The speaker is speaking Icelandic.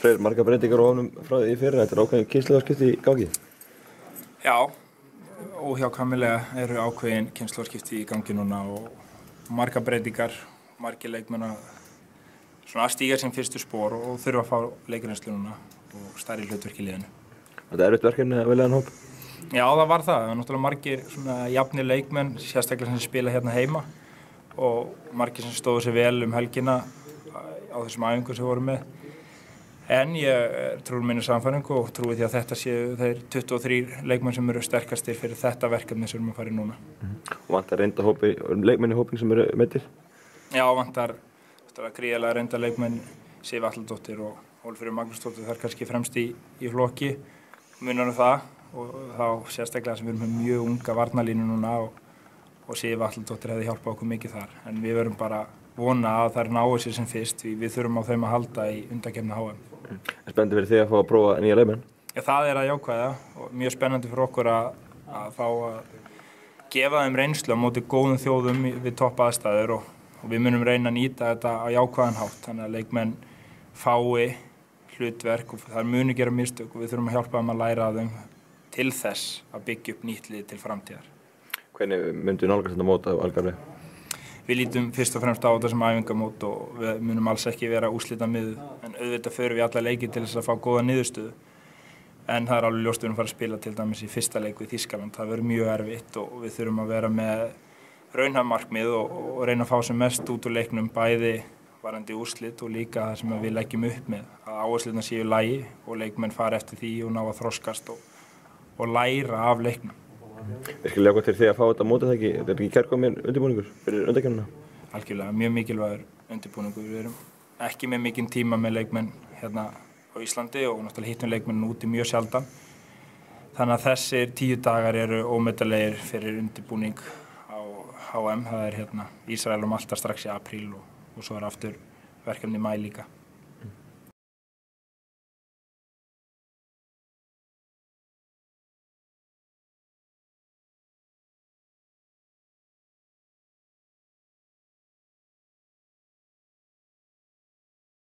Freyr, margar breytingar á honum frá því fyrra, þetta ákveðin kynslóðaskipti í gangi? Já, óhjákvæmilega eru ákveðin kynslóðaskipti í gangi núna og margar breytingar, margir leikmenn að stíga sín fyrstu spor og þurfa að fá leikreynslu núna og stærri hlutverk í liðinu. Þetta er erfitt verkefni að velja þennan hóp? Já, það var það. Það var náttúrulega margir jafnir leikmenn, sérstaklega sem spila hérna heima og margir sem stóðu sig vel helgina á þessum æfingum sem voru með. En ég trúi minni sannfæringu og trúi því að þetta séu þeir 23 leikmenn sem eru sterkastir fyrir þetta verkefni sem við erum að fara í núna. Og vantar reynda leikmenn í hópinn sem eru meiddir? Já, vantar gríðarlega reynda leikmenn, Sif Atladóttir og Hólfríður Magnúsdóttir, það er kannski fremst í flokki, munar það og þá sérstaklega sem við erum með mjög unga varnarlínu núna og Sif Atladóttir hefði hjálpað okkur mikið þar. En við verum bara vona að þær náu sér sem fyrst, við þurfum á þeim að halda í undankeppni HM. Spennandi fyrir þig að fá að prófa nýja leikmenn? Já, það er að jákvæða og mjög spennandi fyrir okkur að fá að gefa þeim reynslu á móti góðum þjóðum við topp aðstæður og við munum reyna að nýta þetta á jákvæðan hátt, þannig að leikmenn fái hlutverk og það muni gera mistök og við þurfum að hjálpa þeim að læra af þeim til þess að byggja upp nýtt lið til framtíðar. Hvernig myndu nálgast þetta mót á Algarve? Við lítum fyrst og fremst á þetta sem æfingamót og við munum alls ekki vera úrslitamiðuð, en auðvitað förum við alla leiki til þess að fá góða niðurstöðu. En það er alveg ljóst við erum að fara að spila til dæmis í fyrsta leik við Þýskaland. Það verður mjög erfitt og við þurfum að vera með raunhæf markmið og reyna að fá sem mest út úr leiknum, bæði varandi úrslit og líka það sem við leggjum upp með. Að áherslurnar séu í lagi og leikmenn fara eftir því og ná að þroskast og læra af leiknum. Virkilega gott fyrir þig að fá þetta mótið, ekki? Þetta er ekki kærkominn undirbúningur fyrir undankeppnina? Algjörlega, mjög mikilvægur undirbúningur. Við erum ekki með mikinn tíma með leikmenn hérna á Íslandi og náttúrulega hittum leikmenn úti mjög sjaldan. Þannig að þessir 10 dagar eru ómetanlegir fyrir undirbúning á HM. Það er Ísrael og Malta strax í apríl og svo er aftur verkefni í maí líka.